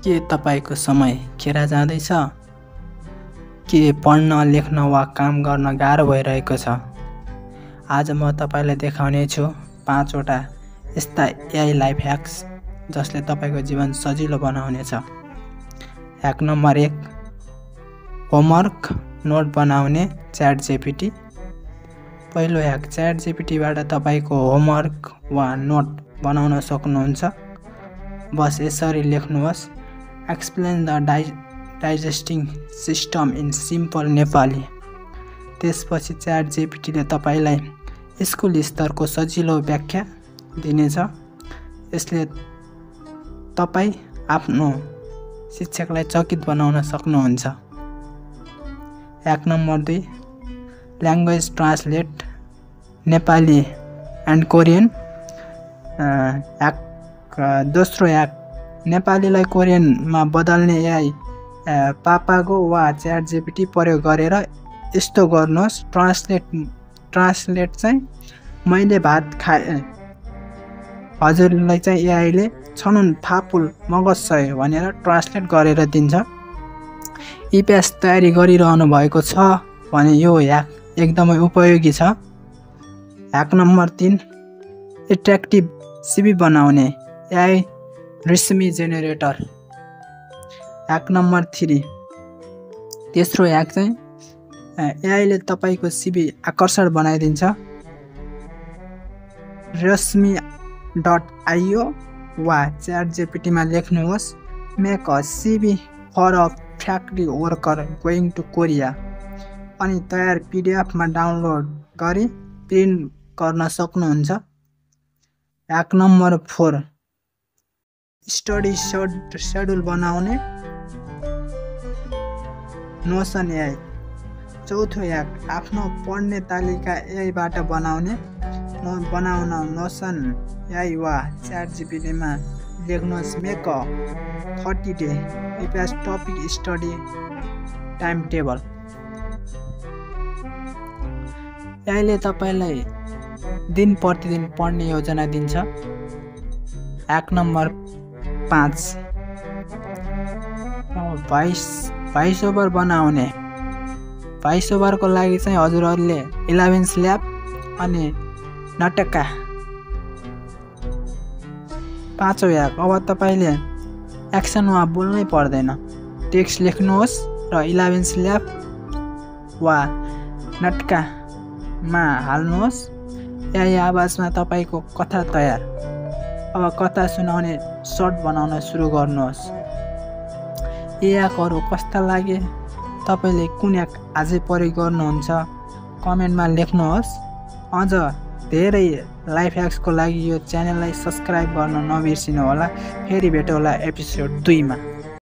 के तपाईको समय खेर जाँदैछ? के पढ्न, लेख्न वा काम गर्न गाह्रो भइरहेको छ? आज म तपाईलाई देखाउने छु 5 वटा यस्ता एआई लाइफ ह्याक्स जसले तपाईको जीवन सजिलो बनाउनेछ। ह्याक नम्बर 1, होमवर्क नोट बनाउने च्याटजीपीटी। पहिलो ह्याक, च्याटजीपीटीबाट तपाईको होमवर्क वा नोट बनाउन सक्नुहुन्छ। बस यसरी लेख्नुहोस्, explain the digesting system in simple Nepali. त्यसपछि च्याटजीपीटीले तपाईलाई स्कुल स्तरको सजिलो व्याख्या दिनेछ। यसले तपाई आफ्नो शिक्षकलाई चकित बनाउन सक्नुहुन्छ। Hack number 2, language translate Nepali and Korean. दोस्रो ह्याक, नेपालीलाई कोरियनमा बदल्ने एआई पापागो वा च्याटजीपीटी प्रयोग गरेर यस्तो गर्नुहोस्। ट्रान्सलेट चाहिँ मैले भात खाएँ, हजुरलाई चाहिँ एआईले छनुन फापुल मगज सय भनेर ट्रान्सलेट गरेर दिन्छ। इपिएस तयारी गरिरहनु भएको छ भने यो ह्याक एकदमै उपयोगी छ। ह्याक नम्बर 3, एट्र्याक्टिभ सिभी बनाउने AI resume generator. Hack number 3, तेस्रो ह्याक चाहिँ एआईले तपाईको सिभी आकर्षक बनाइदिन्छ। resume.io वा च्याटजीपीटीमा लेख्नुहोस्, make a CV for a factory worker going to Korea, अनि तयार पिडिएफमा डाउनलोड गरी प्रिन्ट गर्न सक्नुहुन्छ। ह्याक नम्बर 4, स्टडी सेड्युल बनाउने नोसन एआई। चौथो ह्याक, आफ्नो पढ्ने तालिका एआईबाट बनाउन नोसन एआई वा च्याटजीपीटीमा लेख्नुहोस्, make a 30 day EPS topic study time table. एआईले तपाईलाई दिन प्रतिदिन पढ्ने योजना दिन्छ। ह्याक नम्बर 5, भोइस ओभर बनाउने। भोइस ओभरको लागि चाहिँ हजुरहरूले 11 स्ल्याप अनि नटका। पाँचौँ ह्याक, अब तपाईले एक्सनमा बोल्नै पर्दैन, टेक्स्ट लेख्नुहोस् र 11 स्ल्याप वा नटकामा हाल्नुहोस्। एआई आवाजमा तपाईको कथा तयार। अब कथा सुनाउने सर्ट बनाउन सुरु गर्नुहोस्। यी ह्याकहरू कस्ता लागे, तपाईले कुन ह्याक अझै प्रयोग गर्नुहुन्छ कमेन्टमा लेख्नुहोस्। अझ धेरै लाइफ ह्याक्सको लागि यो च्यानललाई सब्स्क्राइब गर्न नबिर्सिनु होला। फेरि भेटौँला एपिसोड 2 मा।